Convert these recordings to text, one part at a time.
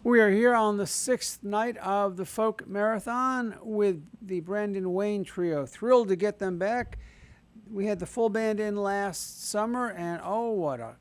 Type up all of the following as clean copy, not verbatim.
We are here on the 6th night of the Folk Marathon with the Brandon Wayne Trio. Thrilled to get them back. We had the full band in last summer, and oh, what a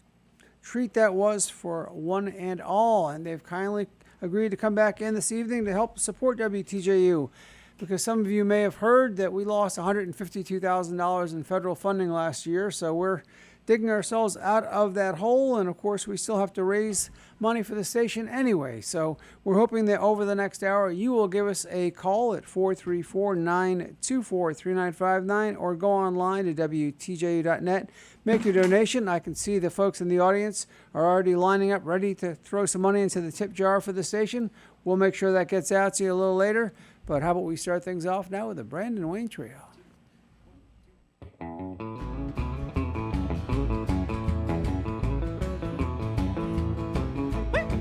treat that was for one and all. And they've kindly agreed to come back in this evening to help support WTJU. Because some of you may have heard that we lost $152,000 in federal funding last year, so we're digging ourselves out of that hole, and of course we still have to raise money for the station anyway. So we're hoping that over the next hour you will give us a call at 434-924-3959 or go online to WTJU.net. Make your donation. I can see the folks in the audience are already lining up ready to throw some money into the tip jar for the station. We'll make sure that gets out to you a little later. But how about we start things off now with the Brandon Wayne Trio.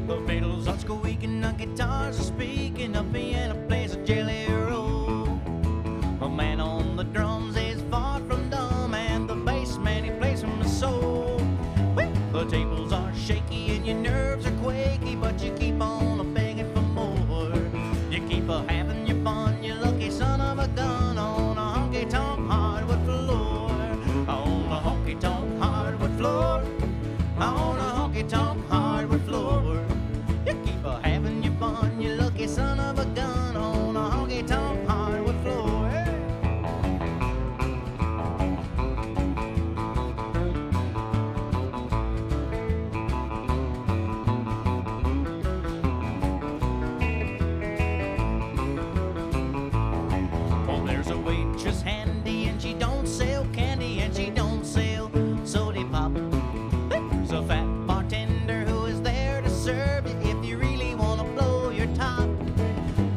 The fiddles are squeaking, the guitars are speaking, the piano plays a jelly roll. The man on the drums is far from dumb, and the bass man, he plays from the soul. The tables are shaky and your nerves are quaky, but you keep on begging for more. You keep having your fun, you lucky son of a gun, on a honky-tonk hardwood floor. On a honky-tonk hardwood floor. On a honky-tonk hardwood floor. You keep having your fun, you lucky son of a gun, on a honky-tonk hardwood floor. Well, there's a waitress handy, and she don't sell candy, and she don't sell soda pop. There's a fat bartender who is there to serve you if you really want to blow your top.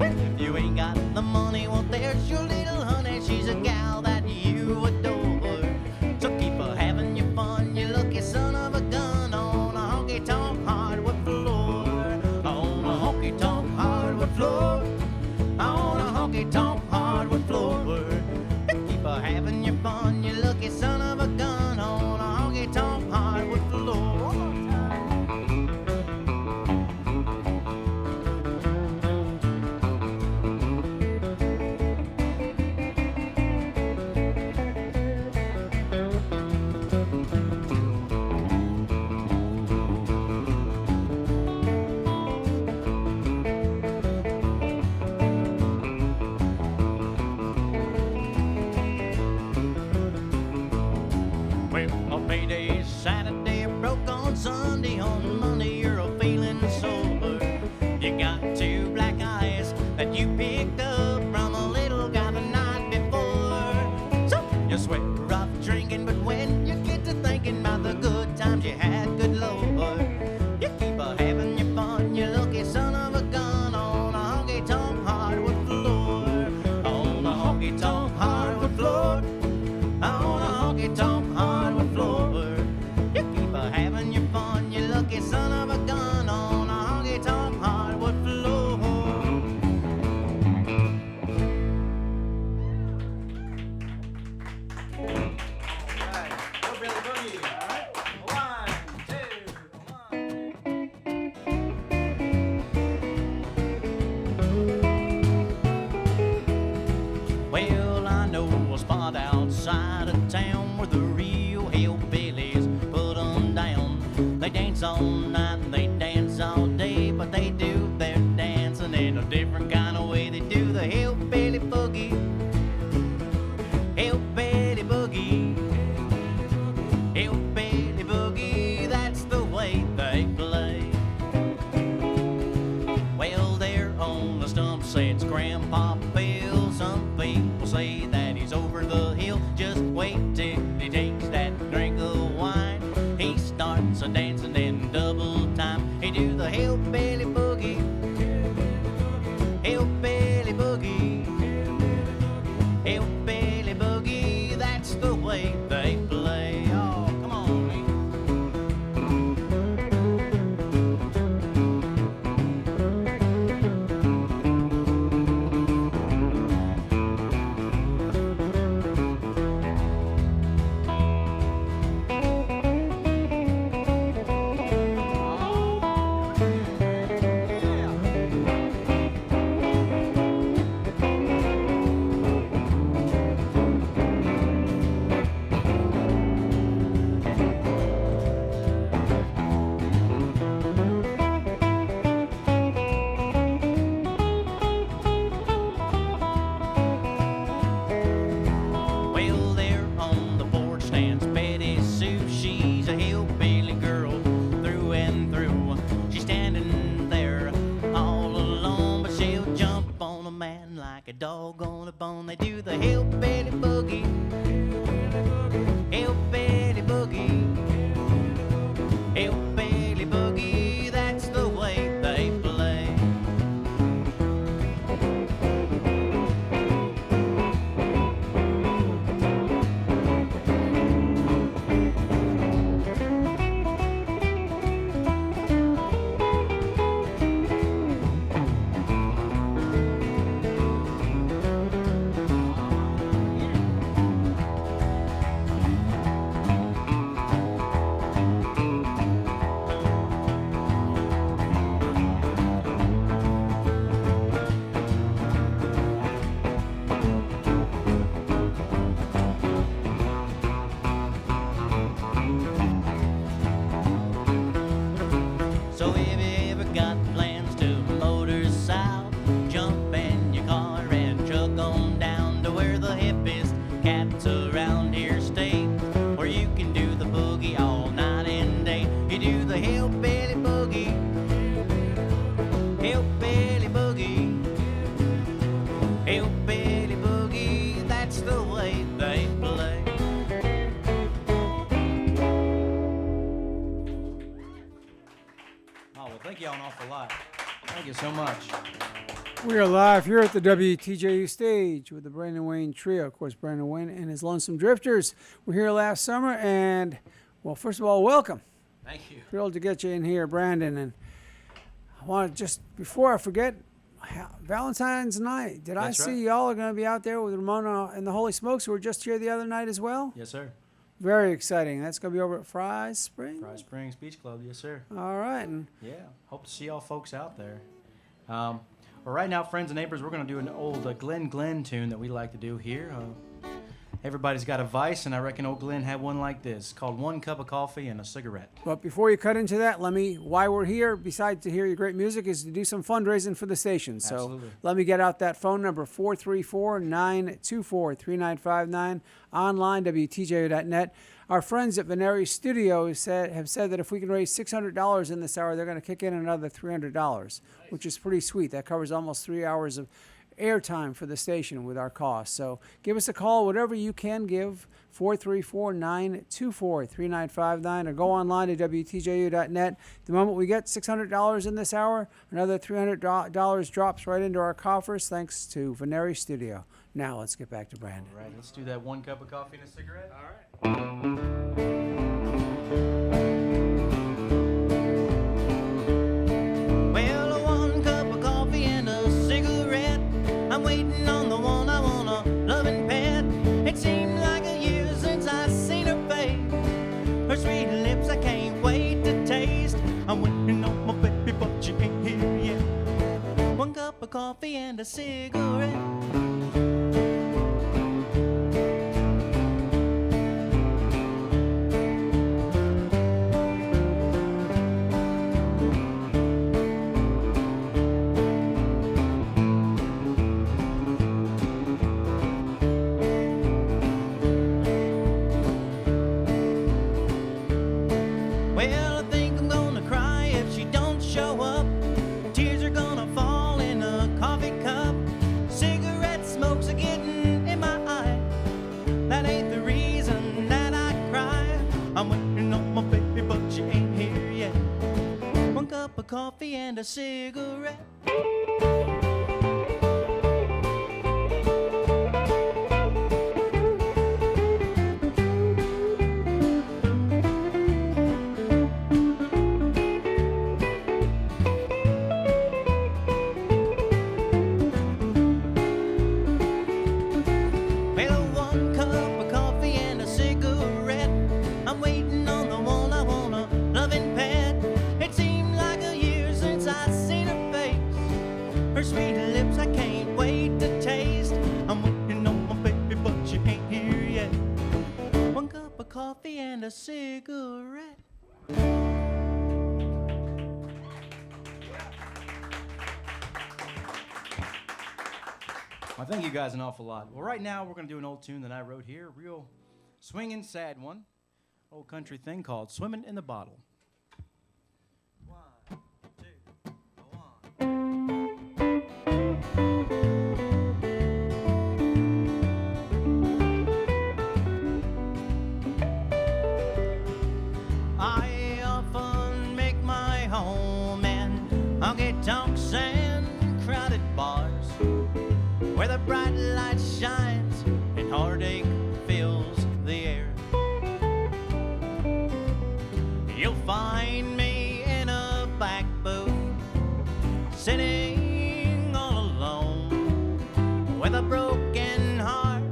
If you ain't got the money, well, there's your little honey. She's a gal that you adore. So keep having your fun, you lucky son of a gun, on a honky-tonk hardwood floor. On a honky-tonk hardwood floor. On a honky-tonk hardwood floor. You keep having your fun, you lucky son of a gun, on a honky-tonk hardwood floor. Well, a payday's Saturday, broke on Sunday, on Monday you're a feeling sober. You got two black eyes that you picked up from a little guy the night before. So you swear off drinking, but when you get to thinking about the good times you had, good Lord, you keep having your fun, you lucky son of a gun, on a honky-tonk hardwood floor. On a honky-tonk hardwood floor. On a honky-tonk hardwood floor. You keep having your fun, you lucky son of a gun, on a honky-tonk hardwood floor. Hillbilly boogie. All right. 1, 2, 1. Well, I know a spot outside of town where the real hillbillies put 'em down. They dance all night and they dance all day, but they do their dancing in a different kind of way. They do the hillbilly boogie. Hillbilly boogie. Hillbilly boogie, that's the way they play. Well, they're on the stump, say it's Grandpa Bill. Some people say that he's over the hill. Just wait till he takes that drink of wine. He starts a dancing in double time. He do the hillbilly boogie. Hillbilly boogie. Hillbilly boogie, that's the way they play. Oh, come on, Lee. doggone a bone. They do the hillbilly boogie, hillbilly boogie, hillbilly boogie. That's the way they play. So if you ever got plans to motor south, jump in your car and truck on down to where the hippest cats around here stay, where you can do the boogie all night and day. You do the hillbilly boogie, hillbilly boogie, hillbilly boogie. That's the way they play. Oh, well, thank you all an awful lot. Thank you so much. We are live here at the WTJU stage with the Brandon Wayne Trio. Of course, Brandon Wayne and his Lonesome Drifters were here last summer. And, well, first of all, welcome. Thank you. Thrilled to get you in here, Brandon. And I want to just, before I forget, Valentine's night. Did I That's see right. y'all are going to be out there with Ramona and the Holy Smokes, who were just here the other night as well? Yes, sir. Very exciting. That's going to be over at Fry's Spring? Fry Springs Beach Club. Yes, sir. All right. And Yeah. Hope to see y'all folks out there. Well, right now, friends and neighbors, we're going to do an old Glenn tune that we like to do here. Everybody's got a vice, and I reckon old Glenn had one like this, called One Cup of Coffee and a Cigarette. But before you cut into that, why we're here, besides to hear your great music, is to do some fundraising for the station. So Absolutely. let me get out that phone number, 434-924-3959, online, WTJU.net. Our friends at Veneri Studio have said that if we can raise $600 in this hour, they're going to kick in another $300, which is pretty sweet. That covers almost 3 hours of airtime for the station with our costs. So give us a call, whatever you can give, 434-924-3959, or go online to WTJU.net. The moment we get $600 in this hour, another $300 drops right into our coffers thanks to Veneri Studio. Now let's get back to Brandon. All right, let's do that one cup of coffee and a cigarette. All right. Well, one cup of coffee and a cigarette. I'm waiting on the one I wanna love and pet. It seems like a year since I seen her face. Her sweet lips I can't wait to taste. I'm waiting on my baby, but she ain't here yet. One cup of coffee and a cigarette. Well, I think I'm gonna cry if she don't show up. Tears are gonna fall in a coffee cup. Cigarette smoke's a getting in my eye. That ain't the reason that I cry. I'm waiting on my baby, but she ain't here yet. One cup of coffee and a cigarette. Well, one cup of coffee and a cigarette. I'm waiting on the one I wanna love and pet. It seemed like a year since I seen her face. Her sweet lips I can't wait to taste. I'm waiting on my baby, but she ain't here yet. One cup of coffee and a cigarette. Well, thank you guys an awful lot. Well, right now we're going to do an old tune that I wrote here, real swinging, sad one, old country thing called "Swimming in the Bottle." 1, 2, 1. I often make my home in honky tonks and crowded bars, where the bright light shines and heartache fills the air. You'll find me in a back booth, sitting all alone, with a broken heart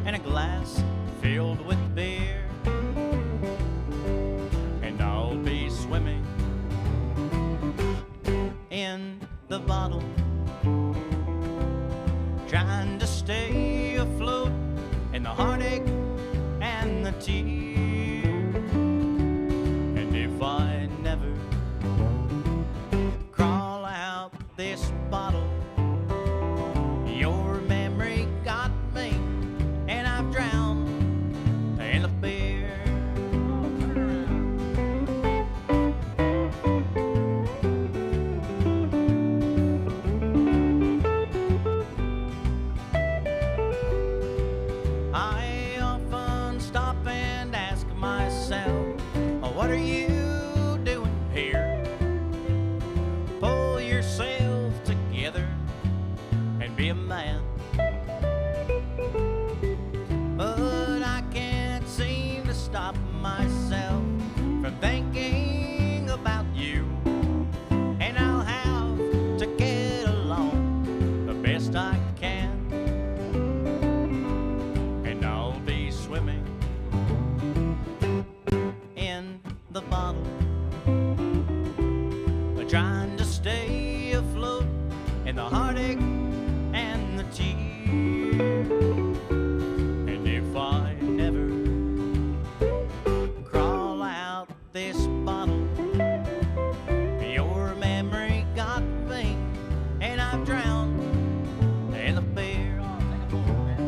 and a glass filled with beer. And I'll be swimming in the bottle, trying to stay afloat in the heartache and the tear. And if I never crawl out this bottle, your memory got me, and I've drowned in the beer. I often stop and ask myself, what are you doing here? Pull yourself together and be a man. But I can't seem to stop myself from thinking about you, and I'll have to get along the best I can. And I'll be swimming in the bottle, trying to stay afloat in the heartache and the tear. And if I never crawl out this bottle, your memory got me, and I've drowned in the beer. Oh, take a pull, man.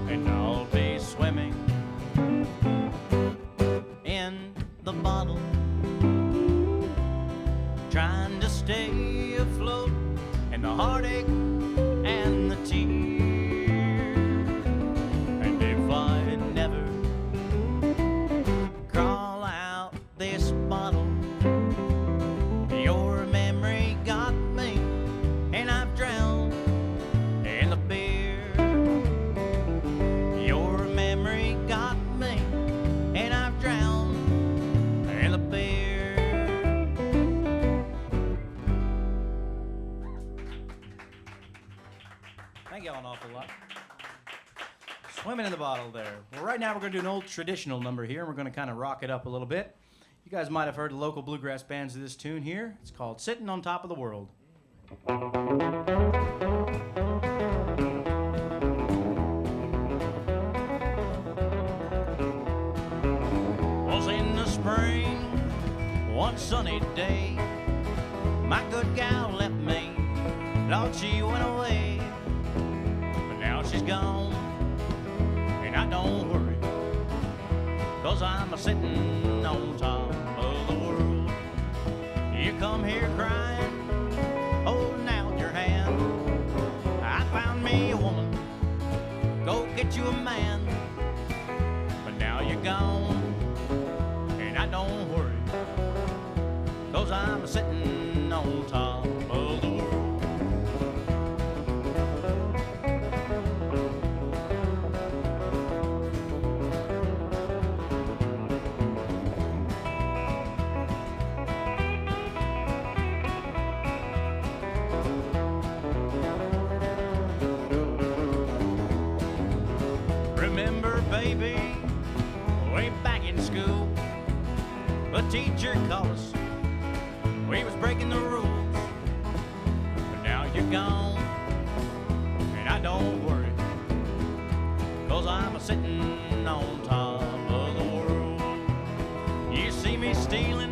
And I'll be swimming in the bottle, trying to stay afloat in the heartache and the tear. And if I never crawl out this bottle, your memory got me, and I've drowned in the beer. Your memory got me, and I've drowned in the beer. Thank y'all an awful lot. Swimming in the bottle there. Well, right now we're going to do an old traditional number here, and we're going to kind of rock it up a little bit. You guys might have heard the local bluegrass bands of this tune here. It's called Sitting on Top of the World. Was in the spring, one sunny day, my good gal left me, thought she went away, but now she's gone, and I don't worry, 'cause I'm a-sitting on top of the world. You come here crying, holding out your hand, I found me a woman, go get you a man, but now you're gone, and I don't worry, 'cause I'm sitting on top of the world. Remember, baby, way back in school, the teacher called us, we was breaking the rules, but now you're gone, and I don't worry, 'cause I'm a-sitting on top of the world. he's stealing,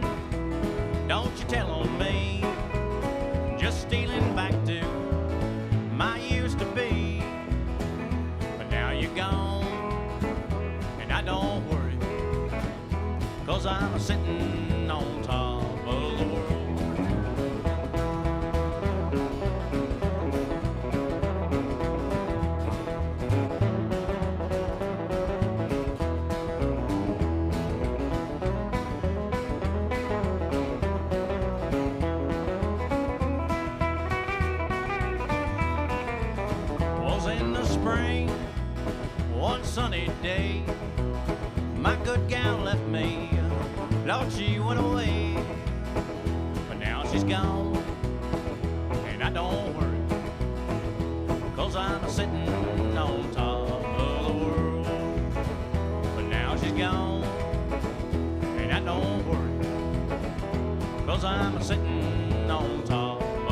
don't you tell on me. Just stealing back to my used to be. But now you're gone, and I don't worry, 'cause I'm sitting on top of the world. Was in the spring, one sunny day, my good gal left me. Lord, she went away, but now she's gone, and I don't worry, 'cause I'm sitting on top of the world. But now she's gone, and I don't worry, 'cause I'm sitting on top of the world.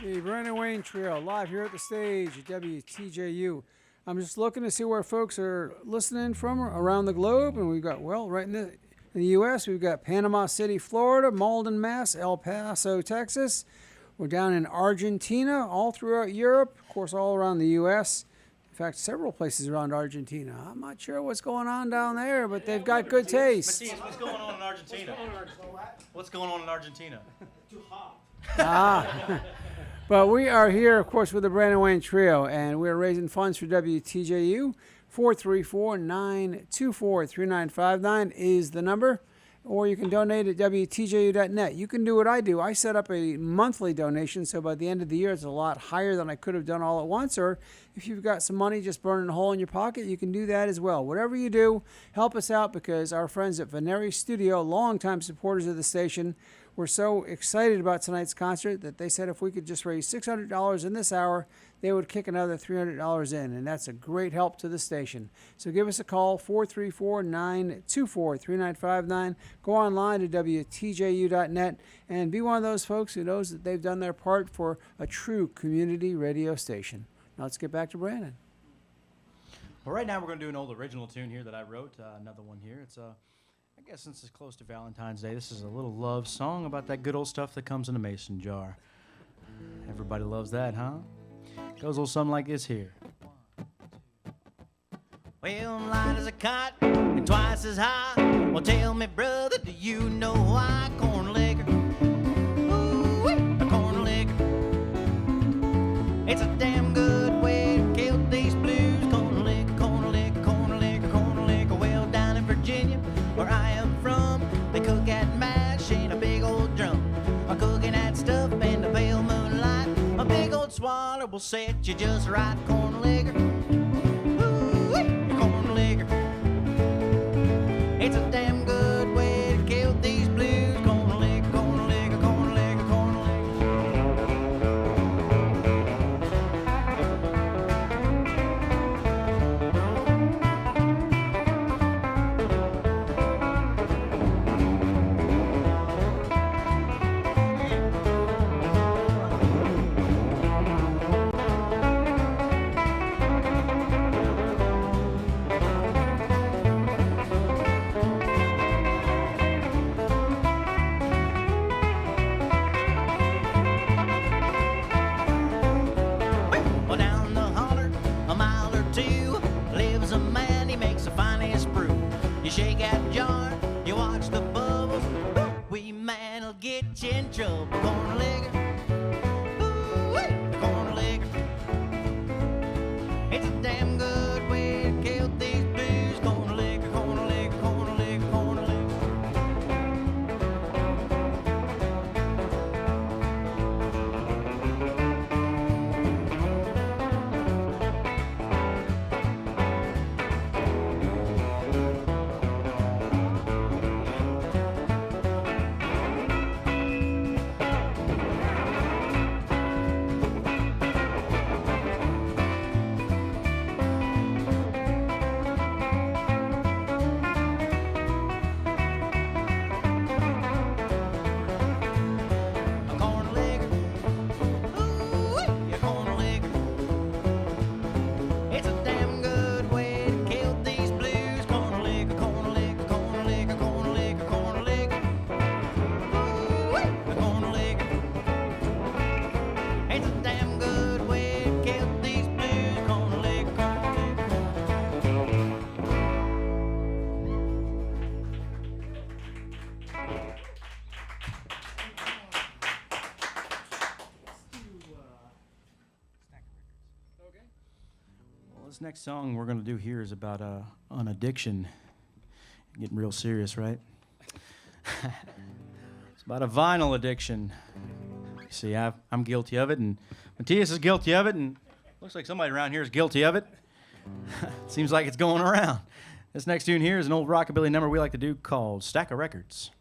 The Brandon Wayne Trio live here at the stage at WTJU. I'm just looking to see where folks are listening from around the globe, and we've got, well, right in the U.S., we've got Panama City, Florida, Malden, Mass, El Paso, Texas. We're down in Argentina, all throughout Europe, of course, all around the U.S. In fact, several places around Argentina. I'm not sure what's going on down there, but they've got good taste. Matias, what's going on in Argentina? What's going on in Argentina? But we are here, of course, with the Brandon Wayne Trio, and we're raising funds for WTJU. 434-924-3959 is the number, or you can donate at WTJU.net. You can do what I do. I set up a monthly donation, so by the end of the year, it's a lot higher than I could have done all at once. Or if you've got some money just burning a hole in your pocket, you can do that as well. Whatever you do, help us out, because our friends at Veneri Studio, longtime supporters of the station, were so excited about tonight's concert that they said if we could just raise $600 in this hour, they would kick another $300 in, and that's a great help to the station. So give us a call, 434-924-3959. Go online to WTJU.net and be one of those folks who knows that they've done their part for a true community radio station. Now let's get back to Brandon. Well, right now we're going to do an old original tune here that I wrote, another one here. It's I guess since it's close to Valentine's Day, this is a little love song about that good old stuff that comes in a mason jar. Everybody loves that, huh? Goes a little something like this here. Well, light as a kite and twice as high. Well, tell me, brother, do you know why? Corn liquor. Ooh-wee, a corn liquor. It's a damn good way to kill these blues. Corn liquor, corn liquor, corn liquor, corn liquor. Well, down in Virginia, where I am from, they cook that mash in a big old drum. A cooking that stuff in the pale moonlight. A big old swallow will set you just right. Corn liquor. Ooh-wee, corn liquor. It's a damn good way to kill these blues. Corn liquor, corn liquor, corn liquor, corn This next song we're going to do here is about an addiction. Getting real serious, right? It's about a vinyl addiction. You see, I'm guilty of it, and Matias is guilty of it, and looks like somebody around here is guilty of it. Seems like it's going around. This next tune here is an old rockabilly number we like to do called Stack of Records.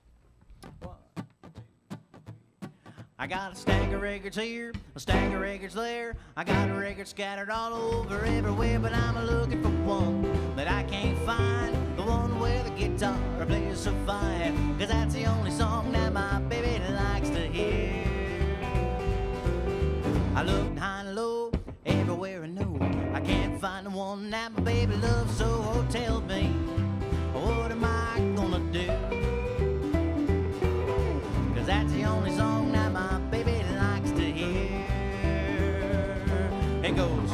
I got a stack of records here, a stack of records there. I got records scattered all over everywhere, but I'm looking for one that I can't find. The one where the guitar plays so fine, 'cause that's the only song that my baby likes to hear. I looked high and low, everywhere I know. I can't find the one that my baby loves, so oh, tell me, what am I gonna do? 'Cause that's the only song that my baby likes to hear. It goes.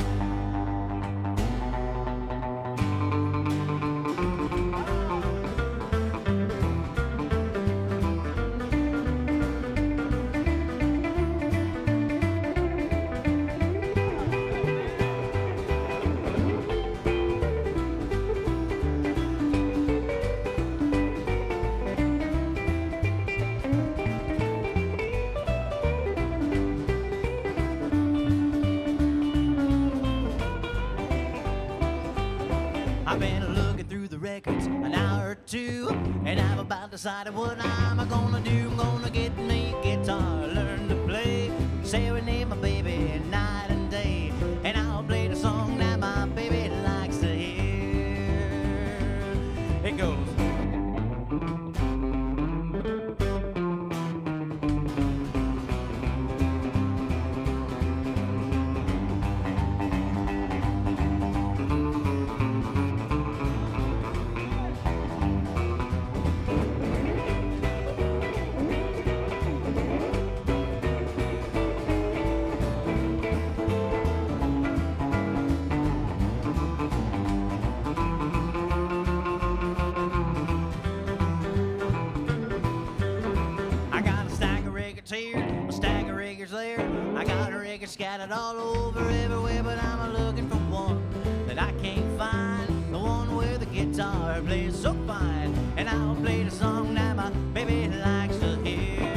I've been looking through the records an hour or two, and I've about decided what I'm gonna do. I'm gonna get me a guitar, learn to play, serenade my baby night and day, and I'll play the song that my baby likes to hear. It goes. Here, a stack of records there. I got a record scattered all over everywhere, but I'm looking for one that I can't find. The one where the guitar plays so fine, and I'll play the song that my baby likes to hear.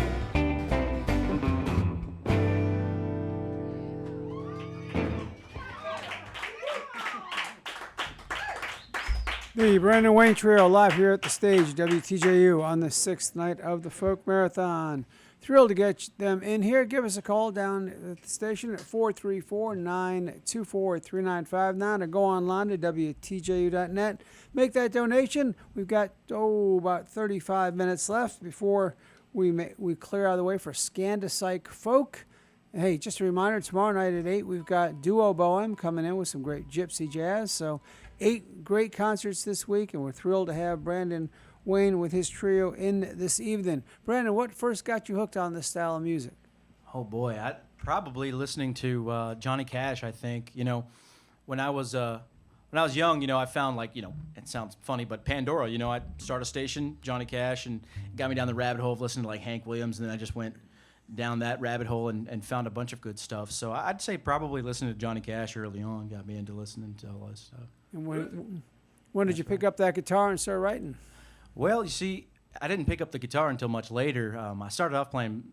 The Brandon Wayne Trio live here at the stage, WTJU, on the 6th night of the Folk Marathon. Thrilled to get them in here. Give us a call down at the station at 434-924-3959 or go online to WTJU.net. Make that donation. We've got, about 35 minutes left before we clear out of the way for Scandipsych Folk. Hey, just a reminder, tomorrow night at 8, we've got Duo Bohem coming in with some great gypsy jazz. So 8 great concerts this week, and we're thrilled to have Brandon Wayne with his trio in this evening. Brandon, what first got you hooked on this style of music? Oh boy, I probably listening to Johnny Cash. I think when I was young, I found it sounds funny, but Pandora. I'd start a station, Johnny Cash, and it got me down the rabbit hole of listening to Hank Williams, and then I just went down that rabbit hole and found a bunch of good stuff. So I'd say probably listening to Johnny Cash early on got me into listening to all that stuff. And when did you pick up that guitar and start writing? Well, you see, I didn't pick up the guitar until much later. I started off playing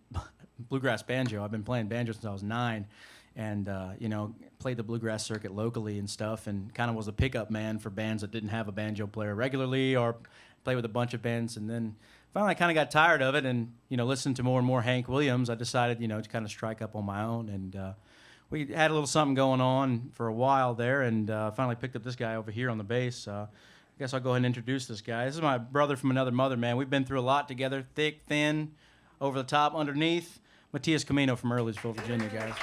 bluegrass banjo. I've been playing banjo since I was 9, and played the bluegrass circuit locally and stuff, and kind of was a pickup man for bands that didn't have a banjo player regularly, or play with a bunch of bands. And then finally, I kind of got tired of it, and listened to more and more Hank Williams. I decided, to kind of strike up on my own, and we had a little something going on for a while there, and finally picked up this guy over here on the bass. I guess I'll go ahead and introduce this guy. This is my brother from another mother, man. We've been through a lot together, thick, thin, over the top, underneath. Matias Camino from Earlysville, Virginia, guys.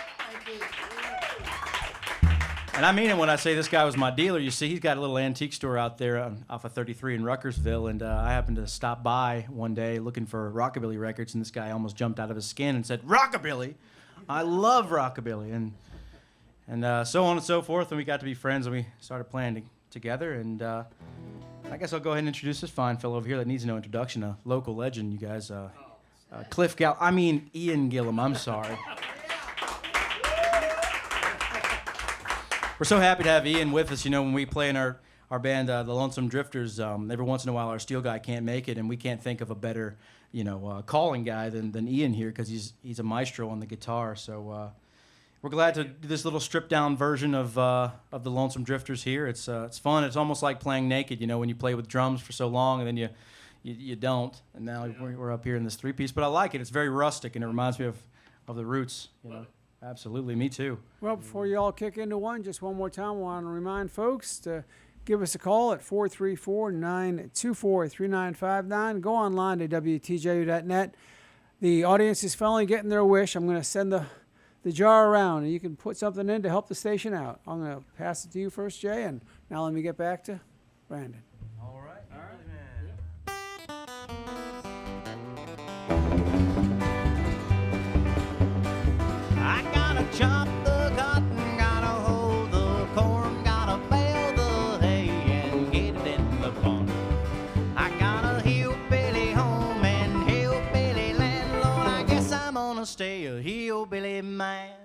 And I mean it when I say this guy was my dealer. You see, he's got a little antique store out there off of 33 in Ruckersville, and I happened to stop by one day looking for rockabilly records, and this guy almost jumped out of his skin and said, "Rockabilly? I love rockabilly." And so on and so forth, and we got to be friends, and we started playing together, and I guess I'll go ahead and introduce this fine fellow over here that needs no introduction, a local legend, you guys. Ian Gilliam, I'm sorry. We're so happy to have Ian with us. You know, when we play in our band, the Lonesome Drifters, every once in a while our steel guy can't make it, and we can't think of a better, calling guy than Ian here, because he's a maestro on the guitar. So we're glad to do this little stripped down version of the Lonesome Drifters here. It's fun. It's almost like playing naked, when you play with drums for so long and then you don't. And now we're up here in this 3-piece, but I like it. It's very rustic, and it reminds me of the roots. Absolutely, me too. Well, before you all kick into one, just one more time, I want to remind folks to give us a call at 434-924-3959. Go online to WTJU.net. The audience is finally getting their wish. I'm going to send the jar around, and you can put something in to help the station out. I'm going to pass it to you first, Jay, and now let me get back to Brandon. All right, man. I gotta chop the cotton, gotta hoe the corn, gotta bale the hay and get it in the barn. I got a hillbilly home and hillbilly landlord. I guess I'm gonna stay a hillbilly man.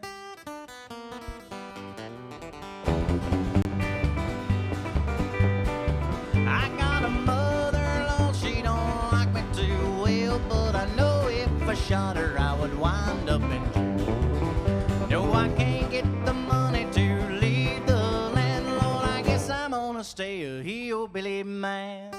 I got a mother-in-law, she don't like me too well, but I know if I shot her I would wind up in jail. No, I can't get the money to leave the landlord. I guess I'm gonna stay a hillbilly man.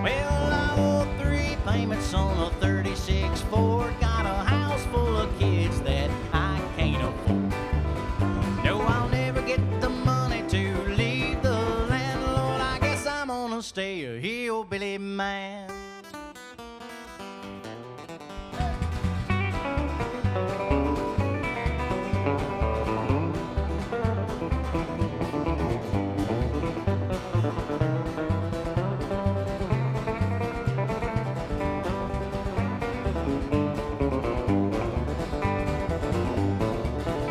Well, I owe 3 payments on a 36 Ford. Got a house full of kids that I can't afford. No, I'll never get the money to leave the landlord. I guess I'm gonna stay a hillbilly man.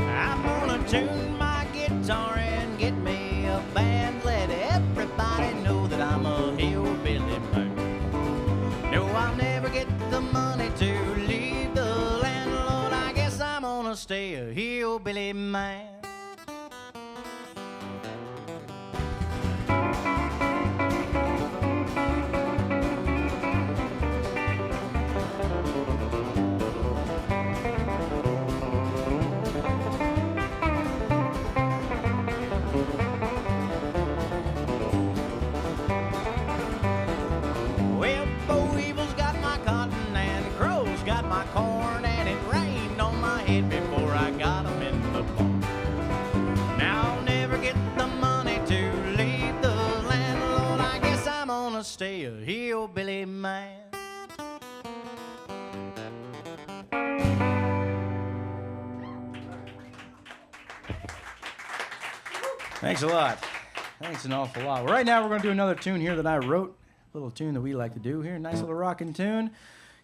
I'm gonna tune my guitar and get me a band. Let everybody know that I'm a hillbilly man. No, I'll never get the money to leave the landlord. I guess I'm gonna stay a hillbilly man. Well, Bo Evil's got my cotton and Crow's got my corn, and it rained on my head before I got 'em in the barn. Now I'll never get the money to leave the landlord. I guess I'm gonna stay a hillbilly man. Thanks a lot. Thanks an awful lot. Well, right now we're going to do another tune here that I wrote. A little tune that we like to do here. Nice little rockin' tune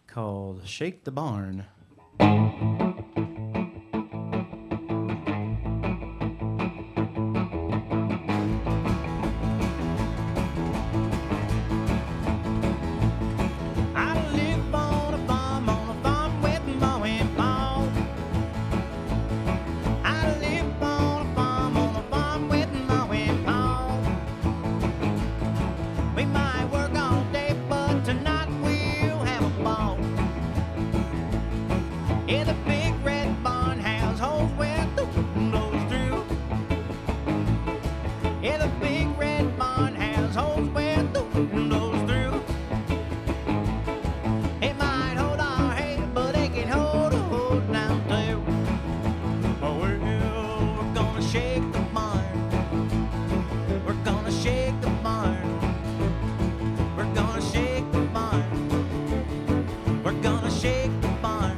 called Shake the Barn. I live on a farm with mowing paw. I live on a farm with mowing paw. We might work all day, but tonight we'll have a ball. Yeah, the big red barn has holes where the wind blows through. Yeah, the big red barn has holes where the wind blows through. It might hold our hay, but it can hold a whole down too. Oh, well, we're gonna shake the barn. We're gonna shake the barn. We're gonna shake the barn. We're gonna shake the barn.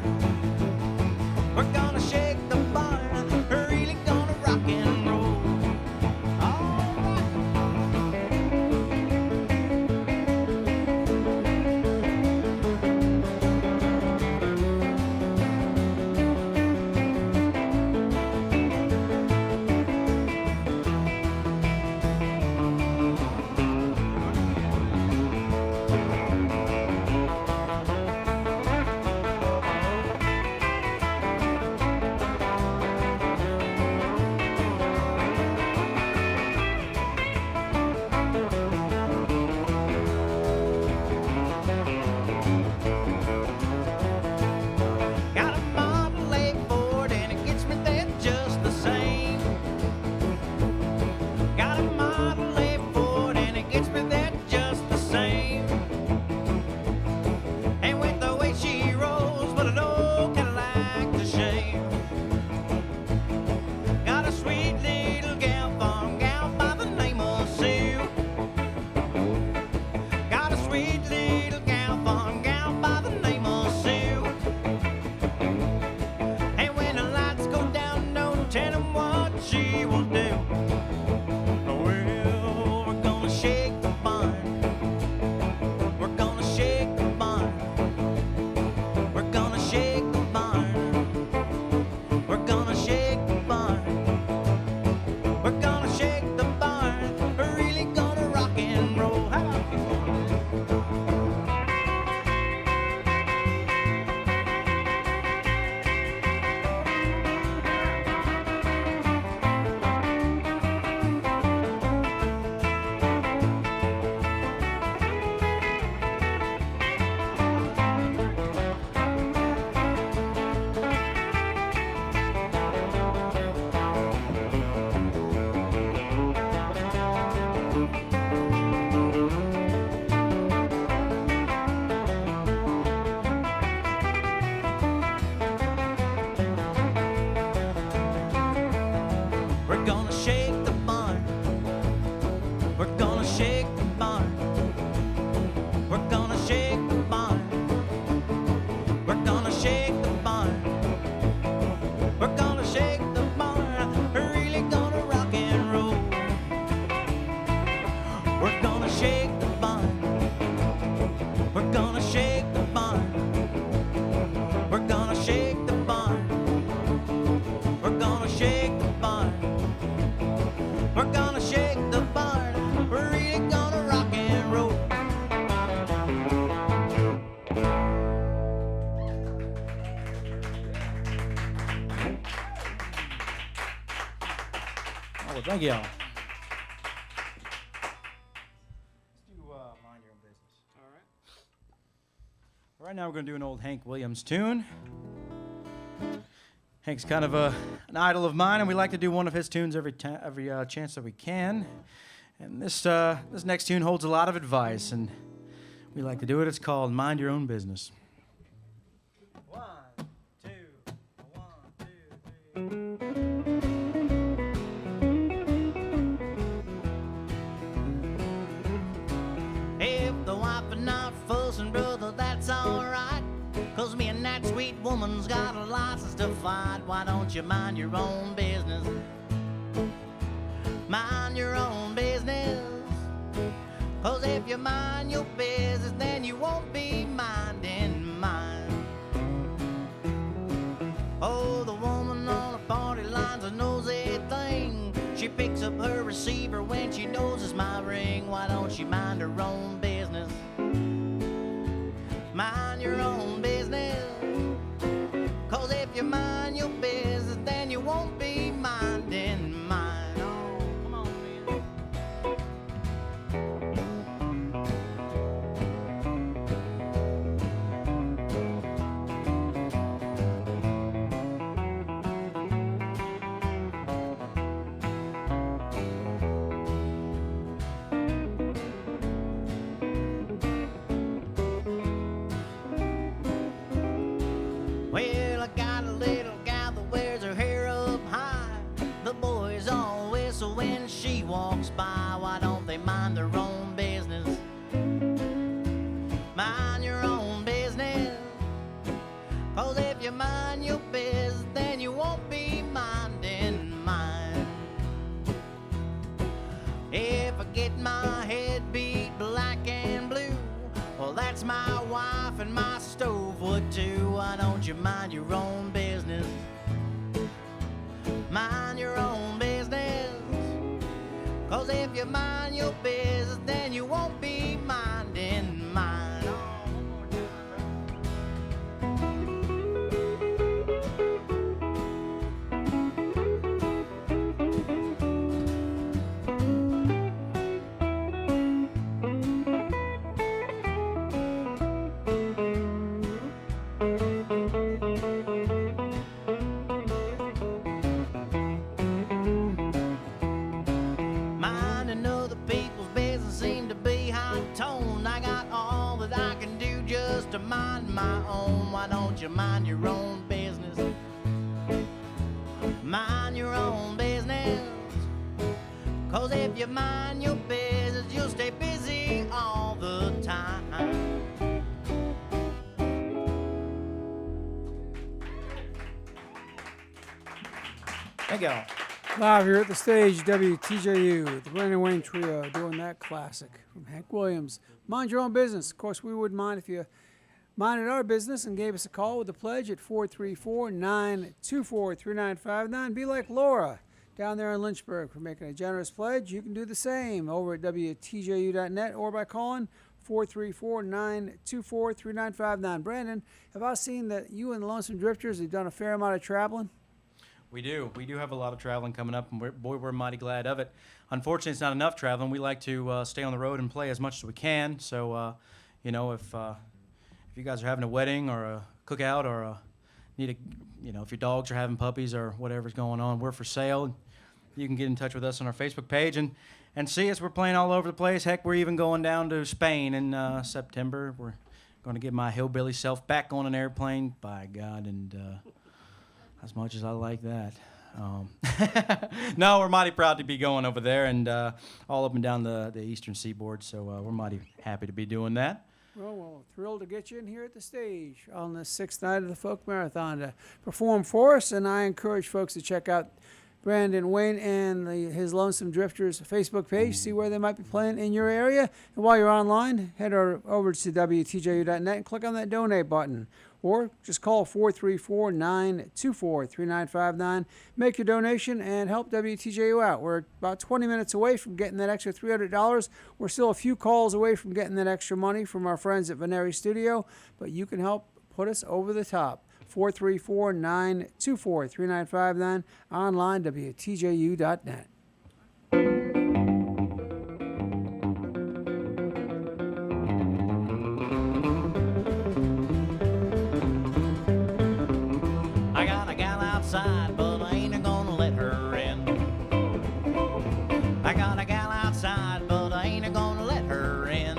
shake the barn. We're gonna shake the barn. We're really gonna rock and roll. We're gonna shake the barn. We're gonna shake the barn. We're gonna shake the barn. We're gonna shake the barn. We're gonna shake the barn. We're really gonna rock and roll. Oh, well, thank y'all. Let's do mind your own business. All right. Right now we're going to do an old Hank Williams tune. Hank's kind of an idol of mine, and we like to do one of his tunes every chance that we can. And this next tune holds a lot of advice, and we like to do it. It's called Mind Your Own Business. 1, 2, 1, 2, 3. If the wife and not fussing, brother, that's alright. 'Cause me and that sweet woman's got a license to fight. Why don't you mind your own business? Mind your own business. 'Cause if you mind your business, then you won't be minding mine. Oh, the woman on the party line's a nosy thing. She picks up her receiver when she knows it's my ring. Why don't she mind her own business? Mind your own business. 'Cause if you mind your business, then you won't be minding mine. Oh, come on, man. Well, I got a little gal that wears her hair up high. The boys all whistle when she walks by. Why don't they mind their own business? Mind your own business. 'Cause if you mind your business, then you won't be minding mine. If I get my head beat black and blue, well, that's my wife and my stove would too. Why don't you mind your own business? Mind your own business. 'Cause if you mind your business, then you won't be minding mine. Oh, one more time, minding other people's business seem to be high tone. I got all that I can do just to mind my own. Why don't you mind your own business? Mind your own business. 'Cause if you mind your business, you'll stay busy all the time. Thank y'all. Live here at the stage, WTJU, the Brandon Wayne Trio, doing that classic from Hank Williams. Mind your own business. Of course, we wouldn't mind if you minded our business and gave us a call with a pledge at 434-924-3959. Be like Laura down there in Lynchburg for making a generous pledge. You can do the same over at WTJU.net or by calling 434-924-3959. Brandon, have I seen that you and the Lonesome Drifters have done a fair amount of traveling? We do. We do have a lot of traveling coming up, and we're mighty glad of it. Unfortunately, it's not enough traveling. We like to stay on the road and play as much as we can. So, if you guys are having a wedding or a cookout or if your dogs are having puppies or whatever's going on, we're for sale. You can get in touch with us on our Facebook page and see us. We're playing all over the place. Heck, we're even going down to Spain in September. We're going to get my hillbilly self back on an airplane, by God, and as much as I like that. No, we're mighty proud to be going over there and all up and down the eastern seaboard, so we're mighty happy to be doing that. Well, we're thrilled to get you in here at the stage on the 6th night of the Folk Marathon to perform for us, and I encourage folks to check out Brandon Wayne and his Lonesome Drifters Facebook page, see where they might be playing in your area. And while you're online, head over to WTJU.net and click on that donate button. Or just call 434-924-3959. Make your donation and help WTJU out. We're about 20 minutes away from getting that extra $300. We're still a few calls away from getting that extra money from our friends at Veneri Studio, but you can help put us over the top. 434-924-3959. Online, WTJU.net. I got a gal outside, but I ain't gonna let her in. I got a gal outside, but I ain't gonna let her in.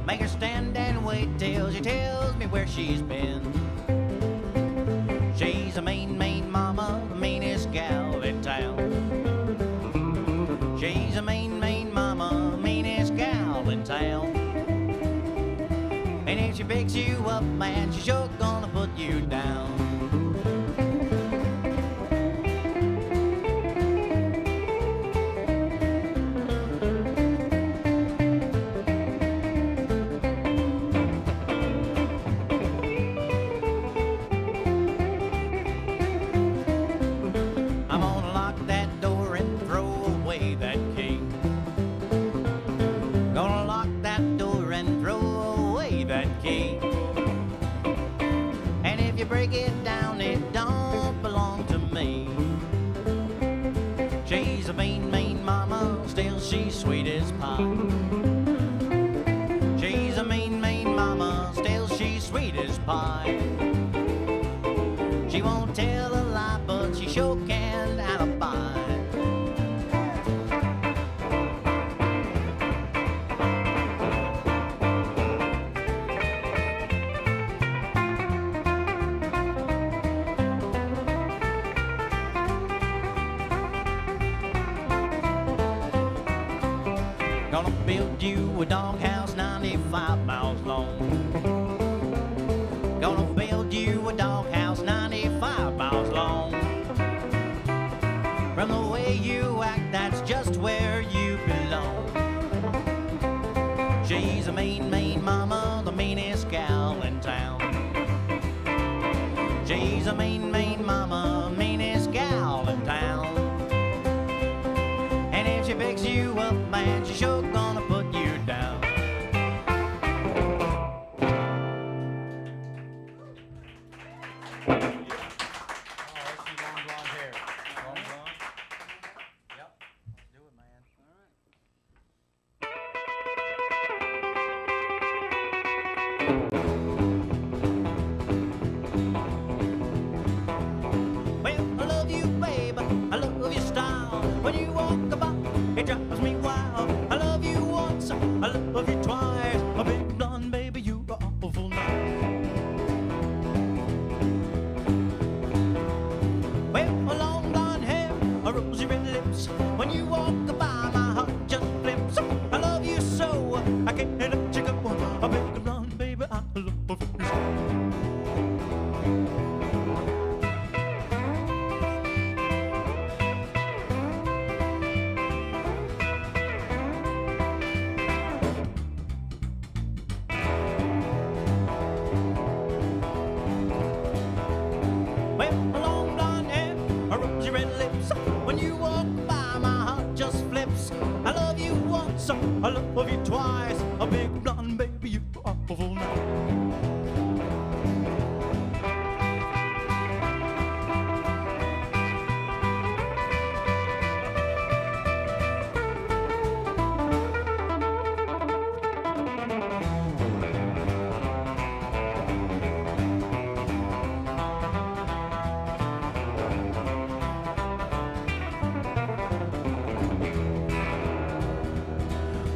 Make her stand and wait till she tells me where she's been. She's a mean, mean mama, the meanest gal in town. She's a mean, mean mama, meanest gal in town. And if she picks you up, man, she's sure gonna put you down. I'm gonna lock that door and throw away that key. Gonna lock that door and throw away that key. And if you break it down, it don't belong to me. She's a mean, mean mama, still she's sweet as pie. She's a mean, mean mama, still she's sweet as pie. She won't tell a lie, but she sure can alibi. Gonna build you a doghouse 95 miles long. Gonna build you a doghouse 95 miles long. From the way you act, that's just where you belong. She's a mean, mean mama, the meanest gal in town. She's a mean, mean mama, meanest gal in town. And if she picks you up, man, she's sure gonna put you down. Well, I love you, babe. I love your style. When you walk about, it drives me wild. I love you once, I love you twice. A big blonde baby, you are awful nice. Well, a long blonde hair, a rosy red lips. When you walk by, my heart just flips. I love you so, I can't let you go. A big blonde baby, I love you so. Well, a long blonde hair, a rosy red lips. When you walk by, my heart just flips. I love you once, I love you twice. A big blonde baby, you awful nice.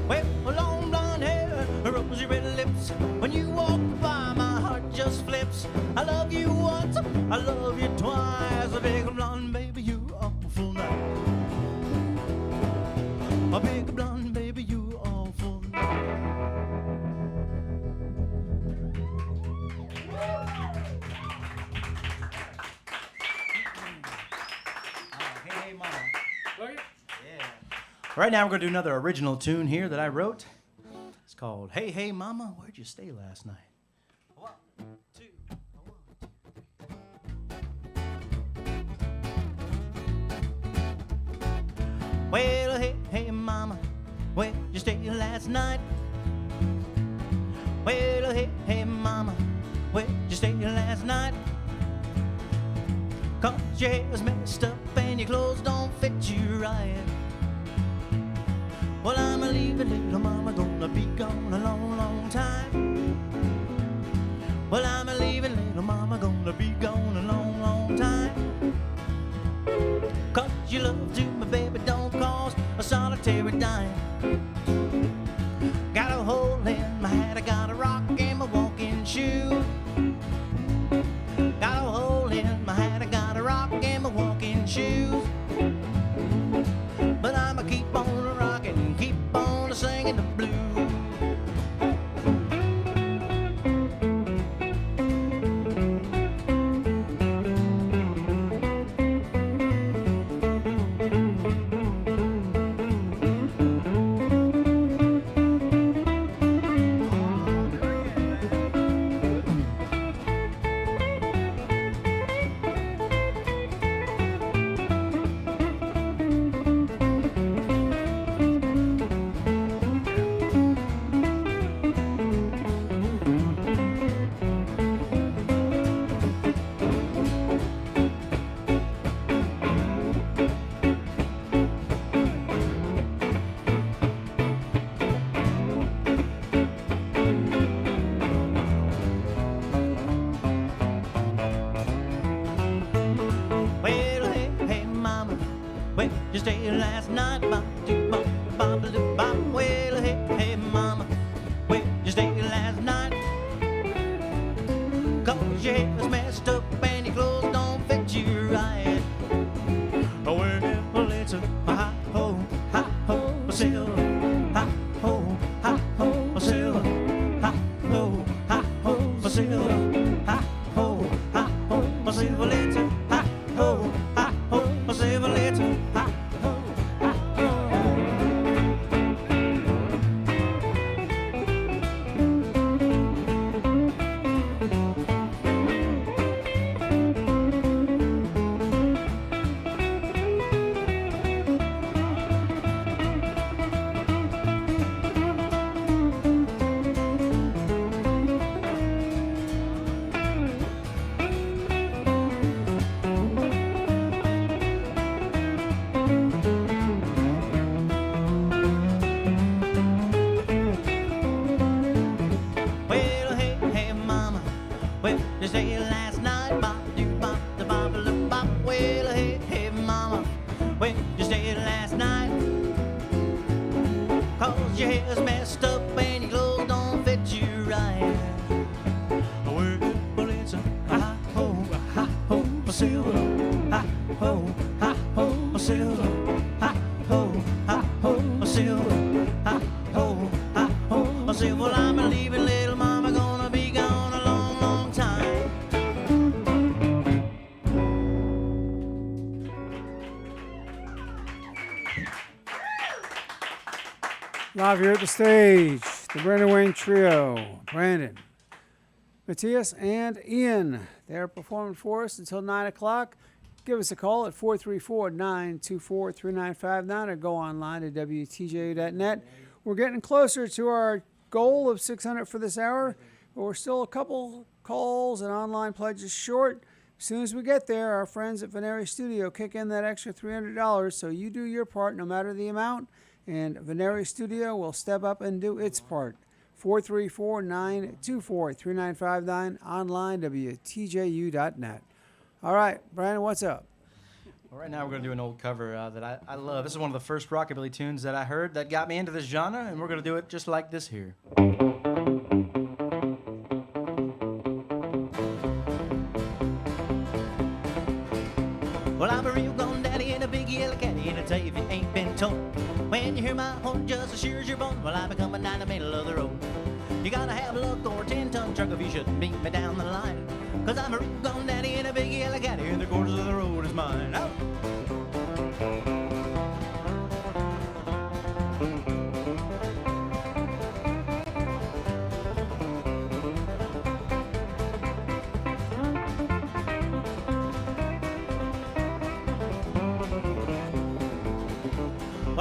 Well, a long blonde hair, a rosy red lips. When you walk by, my heart just flips. I love you once, I love you twice. A big blonde baby, you awful nice. A big blonde baby, you awful nice. Right now, we're going to do another original tune here that I wrote. It's called Hey, Hey, Mama, Where'd You Stay Last Night? 1, 2, 1, 2, 3. Well, hey, hey, Mama, where'd you stay last night? Well, hey, hey, Mama, where'd you stay last night? 'Cause your hair's messed up and your clothes don't fit you right. Well, I'm a leaving, little mama, gonna be gone a long, long time. Well, I'm a leaving, little mama, gonna be gone a long, long time. 'Cause your love to my baby don't cost a solitary dime. Got a hole in my hat, I got a rock in my walking shoe. Got a hole in my hat, I got a rock in my walking shoes. But I'ma keep on rocking, keep on singing the blues. Just stay last night, bop, do, bop, bop, do, bop. Well, hey, hey, mama, where you stay last night? 'Cause your hair's messed up and your clothes don't fit you right. Well, it's a hi-ho, hi-ho, silver, hi-ho, hi-ho, silver, hi-ho, hi-ho, silver, hi-ho, hi-ho, silver, it's a hi-ho, hi-ho, silver, it's a hi-ho. Just stay last night, bop, do, bop, da, bop, da, bop. Well, hey, hey, mama, where you stay last night? 'Cause your hair's messed up and your clothes don't fit you right. Well, it's a hi-ho, hi-ho, silver, hi-ho, hi-ho, silver, hi-ho, hi-ho, silver, hi-ho, hi-ho, silver. Well, I'm leaving, little mama, gonna be gone a long, long time. Live here at the stage, the Brandon Wayne Trio. Brandon, Matias, and Ian. They're performing for us until 9 o'clock. Give us a call at 434-924-3959 or go online to WTJU.net. We're getting closer to our goal of 600 for this hour, but we're still a couple calls and online pledges short. As soon as we get there, our friends at Veneri Studio kick in that extra $300, so you do your part no matter the amount, and Veneri Studio will step up and do its part. 434-924-3959, online, WTJU.net. All right, Brandon, what's up? Well, right now we're going to do an old cover that I love. This is one of the first rockabilly tunes that I heard that got me into this genre, and we're going to do it just like this here. Well, I'm a real gone daddy and a big yellow caddy, and I tell you if you ain't been told, when you hear my horn just as sure as you're born, well, I be coming down the middle of the road. You gotta have luck or a 10-ton truck if you shouldn't beat me down the line. 'Cause I'm a real gone daddy and a big yellow caddy, and the quarters of the road is mine. Oh!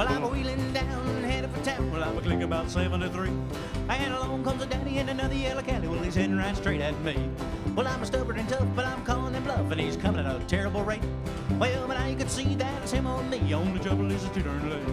Well, I'm a wheeling down, headed for town. Well, I'm a click about 73. And along comes a daddy in another yellow caddy. Well, he's heading right straight at me. Well, I'm a stubborn and tough, but I'm calling him bluff, and he's coming at a terrible rate. Well, but now you can see that it's him on me. Only trouble is it's too darn late.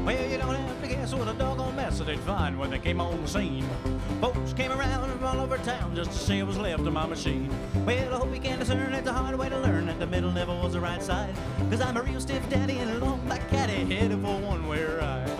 Well, you don't have to guess what a doggone mess that they'd find when they came on the scene. Folks came around from all over town just to see what was left of my machine. Well, I hope you can discern it's a hard way to learn that the middle never was the right side. Cause I'm a real stiff daddy and a long black caddy headed for one-way ride.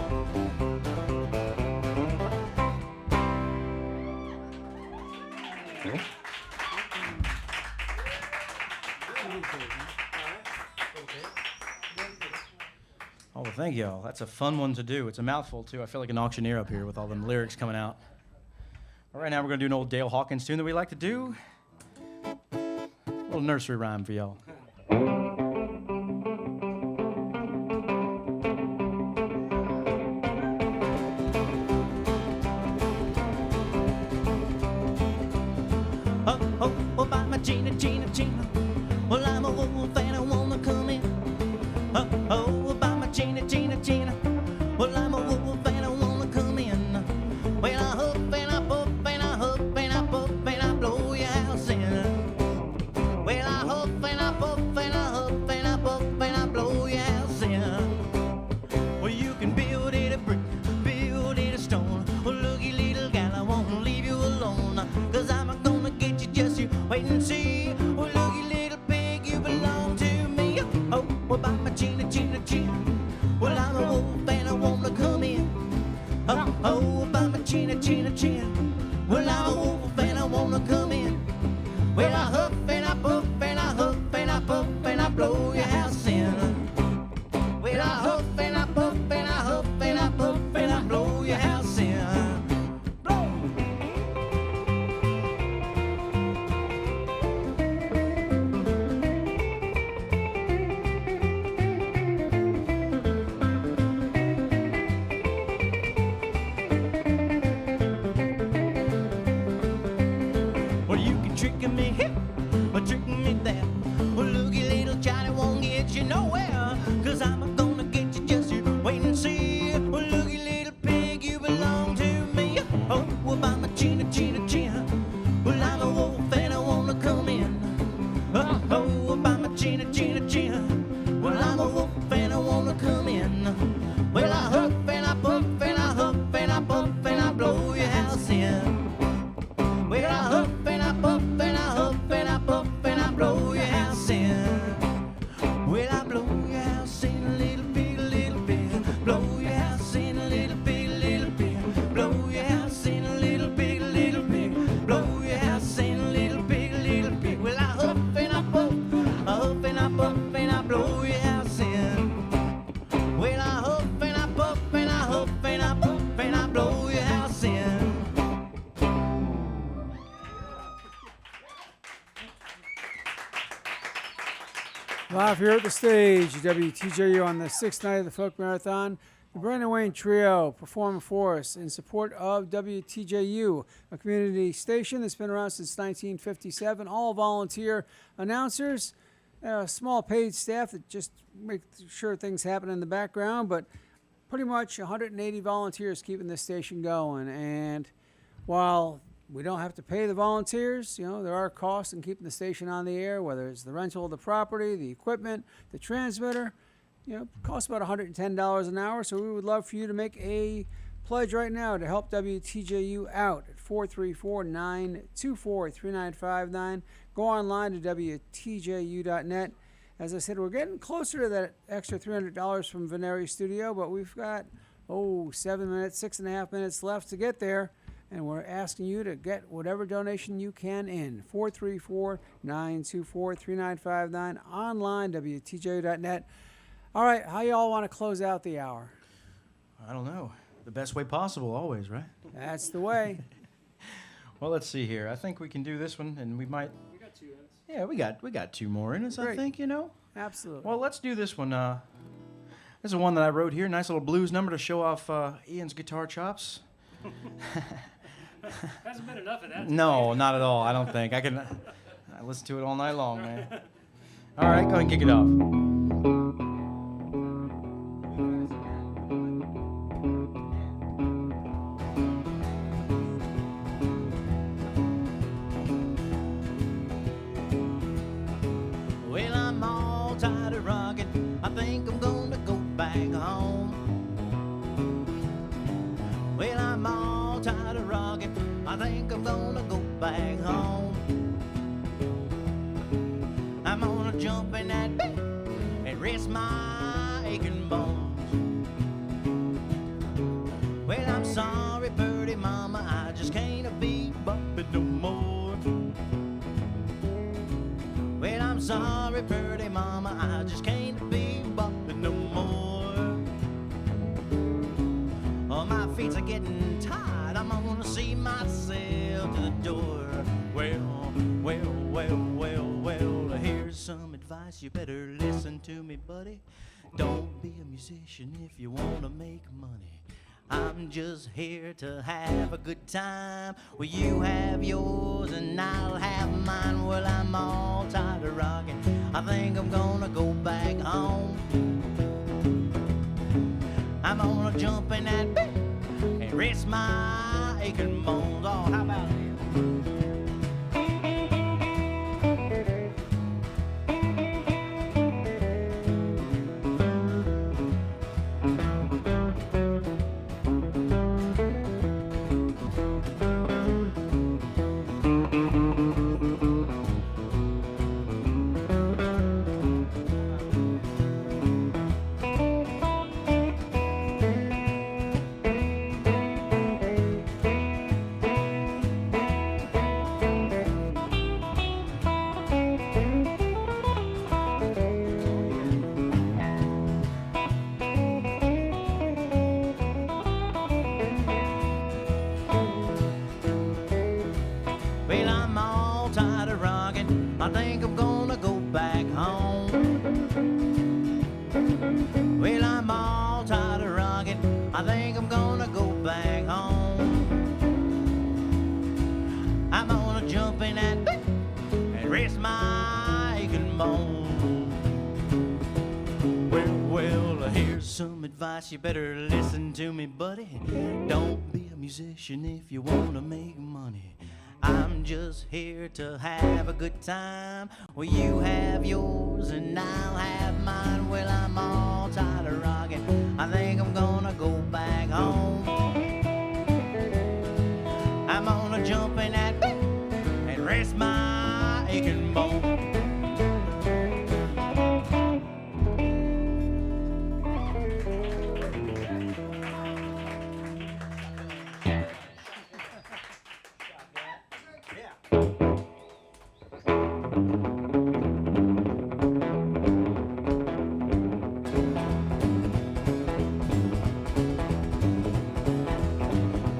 Oh, well, thank y'all. That's a fun one to do. It's a mouthful, too. I feel like an auctioneer up here with all them lyrics coming out. All right, now we're going to do an old Dale Hawkins tune that we like to do. A little nursery rhyme for y'all. Oh, oh, oh, by my Gina, Gina, Gina. Well, I'm a wolf and I wanna come in. Oh, oh, by my Gina, Gina, Gina. Well, I'm a wolf and I wanna come in. Well, I huff and I puff and I huff and I puff and I blow your house in. Well, I huff and I puff and I huff and I puff and I blow your house in. Well, you can build it a brick, build it a stone. Well, looky, little gal, I won't leave you alone. Cause I'm gonna get you, just you wait and see. Well, looky, little pig, you belong to me. Oh, well, by my Gina, Gina, Gina. Well, I'm a wolf and I wanna come in. Oh, oh, by my Gina, Gina, Gina. Well, I'm a wolf and I wanna come in. Well, I huff and I puff and I huff and I puff and I blow your house in. Well, I huff and I puff and I huff and I puff and I blow your house in. Blow! Well, you can trick me here, or trick me there. Well, looky, little Johnny won't get you nowhere. Cause I'm gonna get you, just you wait and see. Well, looky, little pig, you belong to me. Oh, well, by my Gina, Gina, Gina. Well, I'm a wolf and I wanna come in. Oh, oh, well, by my Gina, Gina, Gina. Well, I'm a wolf and I wanna come in. Well, I huff and I puff and I huff and I puff and I blow your house in. Well, I huff and I puff and I huff and I puff and I blow your house in. Well, I blow your house in a little bit, blow your house in a little bit, blow your house in a little bit, blow your house in a little bit. Well, I huff and I puff, I huff and I puff and I blow your house in. Well, I huff and I puff and I huff and I puff and I blow your house in. Live here at the stage, WTJU on the 6th night of the Folk Marathon. The Brandon Wayne Trio performing for us in support of WTJU, a community station that's been around since 1957. All volunteer announcers, small paid staff that just make sure things happen in the background, but pretty much 180 volunteers keeping this station going. And while we don't have to pay the volunteers, you know, there are costs in keeping the station on the air, whether it's the rental of the property, the equipment, the transmitter. You know, it costs about $110 an hour, so we would love for you to make a pledge right now to help WTJU out at 434-924-3959. Go online to WTJU.net. As I said, we're getting closer to that extra $300 from Veneri Studio, but we've got, 7 minutes, 6.5 minutes left to get there. And we're asking you to get whatever donation you can in. 434-924-3959. Online, WTJU.net. All right, how y'all want to close out the hour? I don't know. The best way possible, always, right? That's the way. Well, let's see here. I think we can do this one, and we might... We got Yeah, we got 2 more in us, I Great. think, you know. Absolutely. Well, let's do this one. This is one that I wrote here. Nice little blues number to show off Ian's guitar chops. Hasn't been enough of that. No, not at all. I don't think. I listen to it all night long, man. All right, go ahead and kick it off. Well, I'm all tired of rocking. I think I'm gonna go back home. Well, I'm all tired of rocking. I think I'm gonna go back home. I'm gonna jump in that bed and rest my aching bones. Well, I'm sorry, pretty mama, I just can't be bumping no more. Well, I'm sorry, pretty mama, I just can't be bumping no more. Oh, my feet are getting tired, I'm gonna see myself to the door. Well, here's some advice, you better listen to me, buddy. Don't be a musician if you wanna make money. I'm just here to have a good time. Well, you have yours and I'll have mine. Well, I'm all tired of rocking. I think I'm gonna go back home. I'm gonna jump in that bed and rest my aching bones. Oh, how about this? Well, I'm all tired of rocking. I think I'm gonna go back home. Well, I'm all tired of rocking. I think I'm gonna go back home. I'm gonna jump in that bed and rest my aching bones. Well, here's some advice. You better listen to me, buddy. Don't be a musician if you wanna make money. I'm just here to have a good time. Well, you have yours and I'll have mine. Well, I'm all tired of rocking. I think I'm gonna go back home. I'm gonna jump in that bed and rest my aching bones.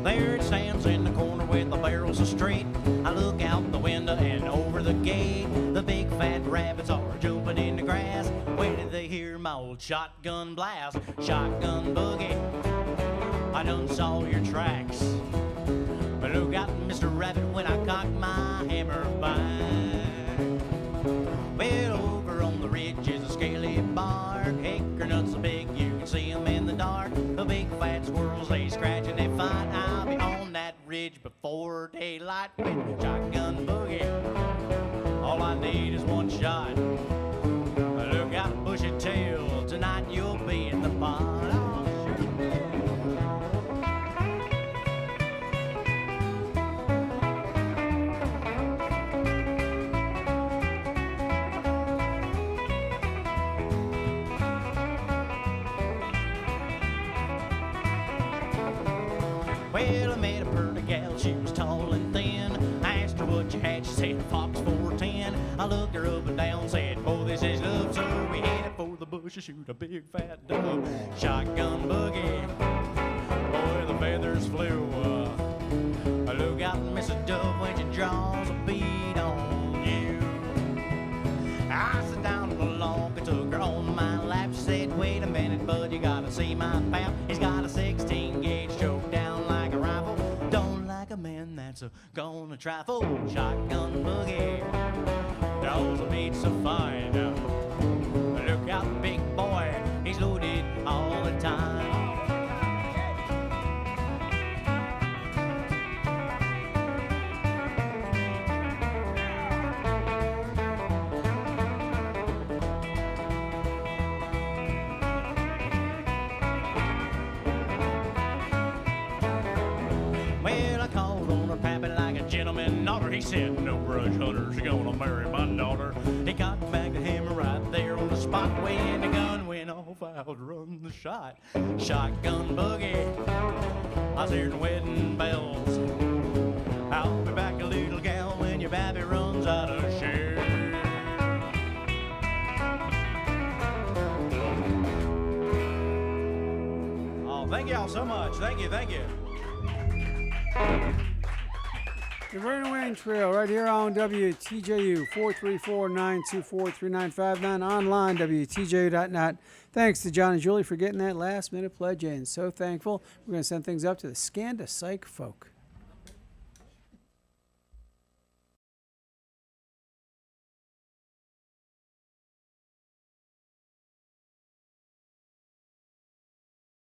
There it stands in the corner with the barrels of straight. I look out the window and over the gate. The big fat rabbits are jumping in the grass. When did they hear my old shotgun blast? Shotgun boogie, I done saw your tracks. But look out, Mr. Rabbit, when I cock my hammer back. Well, over on the ridge is a scaly bark. Hickory nuts so big you can see 'em in the dark. The big fat squirrels, they scratch and they fight. I'll be on that ridge before daylight with shotgun boogie. All I need is one shot. Look out, bushy tail, tonight you'll be in the pot. Oh, well, I met a pretty gal, she was tall and thin. I asked her what you had, she said Fox 410. I looked her up and down, said, boy, this is love, so we headed for the bush to shoot a big fat dove. Shotgun boogie, boy, the feathers flew. Look out, Mrs. Dove, when she draws a bead on you. so gonna try full shotgun boogie. Those beats are fine. Look out, big boy, he's loaded all the time. Well, I called on her pappy like a gentleman daughter. He said, no grudge hunters, you're gonna marry my daughter. He got back to him right there on the spot. When the gun went off, I'd run the shot. Shotgun boogie, I was hearing wedding bells. I'll be back, a little gal, when your baby runs out of share. Oh, thank y'all so much. Thank you, thank you. The Brandon Wayne Trio right here on WTJU 434-924-3959 online WTJU.net. Thanks to John and Julie for getting that last minute pledge in. So thankful. We're going to send things up to the Scanda Psych folk.